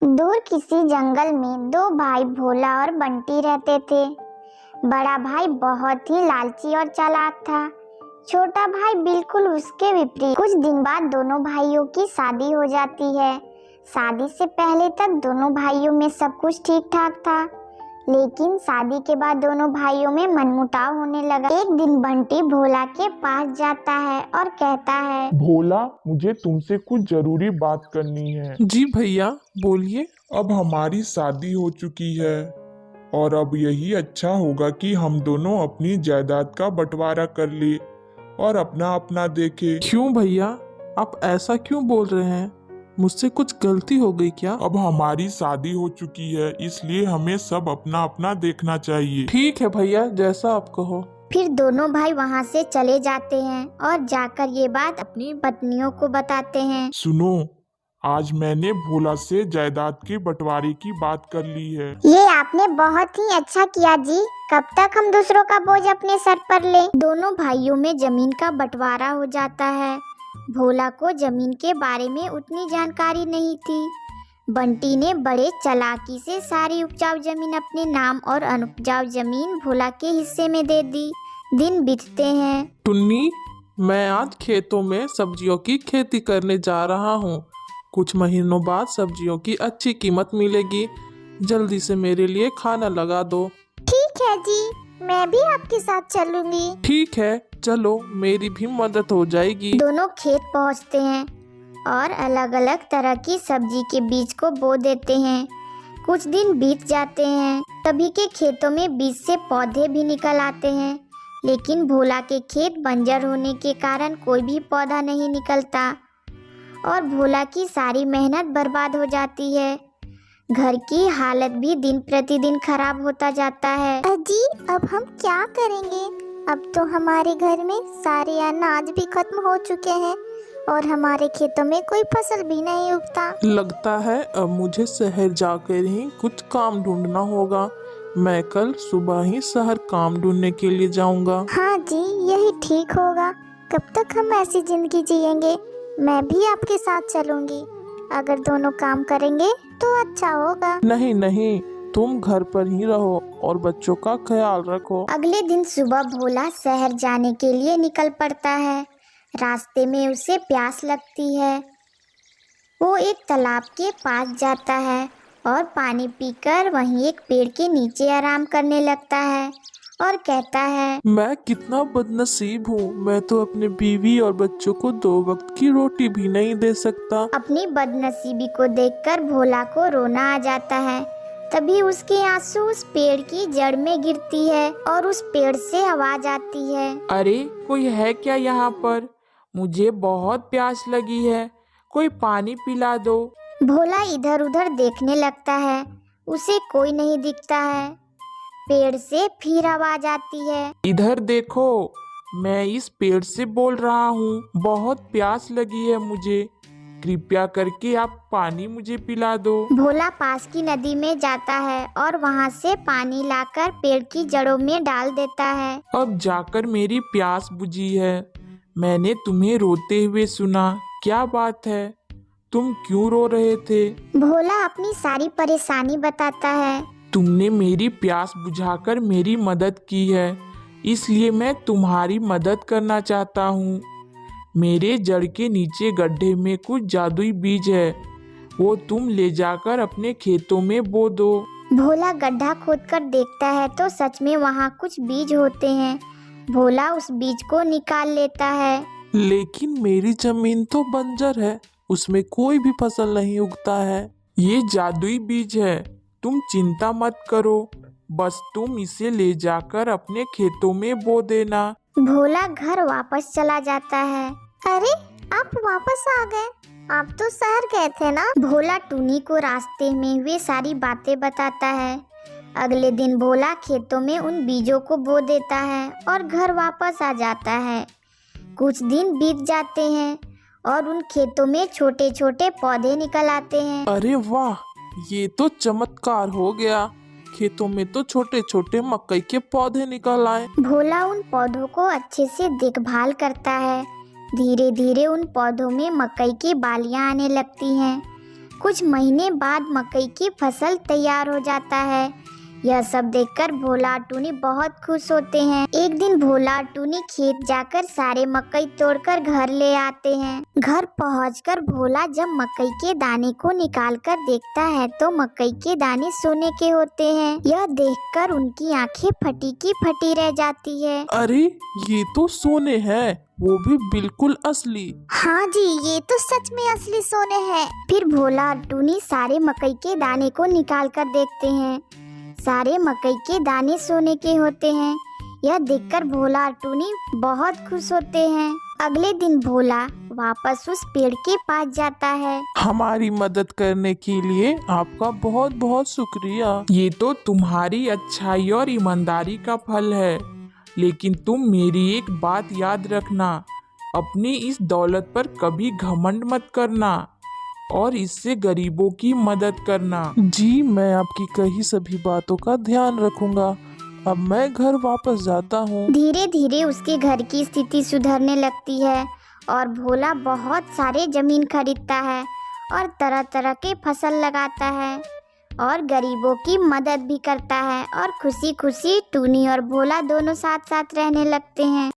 दूर किसी जंगल में दो भाई भोला और बंटी रहते थे। बड़ा भाई बहुत ही लालची और चालाक था। छोटा भाई बिल्कुल उसके विपरीत। कुछ दिन बाद दोनों भाइयों की शादी हो जाती है। शादी से पहले तक दोनों भाइयों में सब कुछ ठीक ठाक था, लेकिन शादी के बाद दोनों भाइयों में मनमुटाव होने लगा। एक दिन बंटी भोला के पास जाता है और कहता है, भोला, मुझे तुमसे कुछ जरूरी बात करनी है। जी भैया, बोलिए। अब हमारी शादी हो चुकी है और अब यही अच्छा होगा कि हम दोनों अपनी जायदाद का बंटवारा कर ले और अपना अपना देखें। क्यों भैया, आप ऐसा क्यों बोल रहे हैं? मुझसे कुछ गलती हो गई क्या? अब हमारी शादी हो चुकी है, इसलिए हमें सब अपना अपना देखना चाहिए। ठीक है भैया, जैसा आप कहो। फिर दोनों भाई वहाँ से चले जाते हैं और जाकर ये बात अपनी पत्नियों को बताते हैं। सुनो, आज मैंने भोला से जायदाद के बंटवारे की बात कर ली है। ये आपने बहुत ही अच्छा किया जी। कब तक हम दूसरों का बोझ अपने सर पर ले। दोनों भाइयों में जमीन का बंटवारा हो जाता है। भोला को जमीन के बारे में उतनी जानकारी नहीं थी। बंटी ने बड़े चालाकी से सारी उपजाऊ जमीन अपने नाम और अनुपजाऊ जमीन भोला के हिस्से में दे दी। दिन बीतते हैं। टुन्नी, मैं आज खेतों में सब्जियों की खेती करने जा रहा हूँ। कुछ महीनों बाद सब्जियों की अच्छी कीमत मिलेगी। जल्दी से मेरे लिए खाना लगा दो। ठीक है जी, मैं भी आपके साथ चलूंगी। ठीक है, चलो, मेरी भी मदद हो जाएगी। दोनों खेत पहुंचते हैं और अलग अलग तरह की सब्जी के बीज को बो देते हैं। कुछ दिन बीत जाते हैं। सभी के खेतों में बीज से पौधे भी निकल आते हैं, लेकिन भोला के खेत बंजर होने के कारण कोई भी पौधा नहीं निकलता और भोला की सारी मेहनत बर्बाद हो जाती है। घर की हालत भी दिन प्रतिदिन खराब होता जाता है। अजी, अब हम क्या करेंगे? अब तो हमारे घर में सारे अनाज भी खत्म हो चुके हैं और हमारे खेतों में कोई फसल भी नहीं उगता। लगता है अब मुझे शहर जाकर ही कुछ काम ढूंढना होगा। मैं कल सुबह ही शहर काम ढूंढने के लिए जाऊंगा। हाँ जी, यही ठीक होगा। कब तक हम ऐसी जिंदगी जिएंगे? मैं भी आपके साथ चलूंगी। अगर दोनों काम करेंगे तो अच्छा होगा। नहीं नहीं, तुम घर पर ही रहो और बच्चों का ख्याल रखो। अगले दिन सुबह भोला शहर जाने के लिए निकल पड़ता है। रास्ते में उसे प्यास लगती है। वो एक तालाब के पास जाता है और पानी पीकर वहीं एक पेड़ के नीचे आराम करने लगता है और कहता है, मैं कितना बदनसीब हूँ। मैं तो अपने बीवी और बच्चों को 2 वक्त की रोटी भी नहीं दे सकता। अपनी बदनसीबी को देखकर भोला को रोना आ जाता है। तभी उसके आंसू उस पेड़ की जड़ में गिरती है और उस पेड़ से आवाज आती है, अरे, कोई है क्या यहाँ पर? मुझे बहुत प्यास लगी है, कोई पानी पिला दो। भोला इधर उधर देखने लगता है। उसे कोई नहीं दिखता है। पेड़ से फिर आवाज आती है, इधर देखो, मैं इस पेड़ से बोल रहा हूँ। बहुत प्यास लगी है मुझे, कृपया करके आप पानी मुझे पिला दो। भोला पास की नदी में जाता है और वहाँ से पानी लाकर पेड़ की जड़ों में डाल देता है। अब जाकर मेरी प्यास बुझी है। मैंने तुम्हें रोते हुए सुना, क्या बात है? तुम क्यों रो रहे थे? भोला अपनी सारी परेशानी बताता है। तुमने मेरी प्यास बुझाकर मेरी मदद की है, इसलिए मैं तुम्हारी मदद करना चाहता हूँ। मेरे जड़ के नीचे गड्ढे में कुछ जादुई बीज है, वो तुम ले जाकर अपने खेतों में बो दो। भोला गड्ढा खोदकर देखता है तो सच में वहाँ कुछ बीज होते हैं। भोला उस बीज को निकाल लेता है। लेकिन मेरी जमीन तो बंजर है, उसमें कोई भी फसल नहीं उगता है। ये जादुई बीज है, तुम चिंता मत करो, बस तुम इसे ले जाकर अपने खेतों में बो देना। भोला घर वापस चला जाता है। अरे, आप वापस आ गए? आप तो शहर गए थे ना? भोला टुनी को रास्ते में हुए सारी बातें बताता है। अगले दिन भोला खेतों में उन बीजों को बो देता है और घर वापस आ जाता है। कुछ दिन बीत जाते हैं और उन खेतों में छोटे छोटे पौधे निकल आते हैं। अरे वाह, ये तो चमत्कार हो गया। खेतों में तो छोटे छोटे मकई के पौधे निकल आए। भोला उन पौधों को अच्छे से देखभाल करता है। धीरे धीरे उन पौधों में मकई की बालियां आने लगती हैं। कुछ महीने बाद मकई की फसल तैयार हो जाता है। यह सब देखकर भोला और टूनी बहुत खुश होते हैं। एक दिन भोला और टूनी खेत जाकर सारे मकई तोड़कर घर ले आते हैं। घर पहुंचकर भोला जब मकई के दाने को निकालकर देखता है तो मकई के दाने सोने के होते हैं। यह देखकर उनकी आंखें फटी की फटी रह जाती है। अरे ये तो सोने हैं, वो भी बिल्कुल असली। हाँ जी, ये तो सच में असली सोने हैं। फिर भोला और टूनी सारे मकई के दाने को निकाल कर देखते हैं। सारे मकई के दाने सोने के होते हैं। यह देखकर भोला और टूनी बहुत खुश होते हैं। अगले दिन भोला वापस उस पेड़ के पास जाता है। हमारी मदद करने के लिए आपका बहुत बहुत शुक्रिया। ये तो तुम्हारी अच्छाई और ईमानदारी का फल है, लेकिन तुम मेरी एक बात याद रखना, अपनी इस दौलत पर कभी घमंड मत करना और इससे गरीबों की मदद करना। जी, मैं आपकी कही सभी बातों का ध्यान रखूंगा। अब मैं घर वापस जाता हूँ। धीरे धीरे उसके घर की स्थिति सुधरने लगती है और भोला बहुत सारे जमीन खरीदता है और तरह तरह के फसल लगाता है और गरीबों की मदद भी करता है और खुशी खुशी टूनी और भोला दोनों साथ साथ रहने लगते हैं।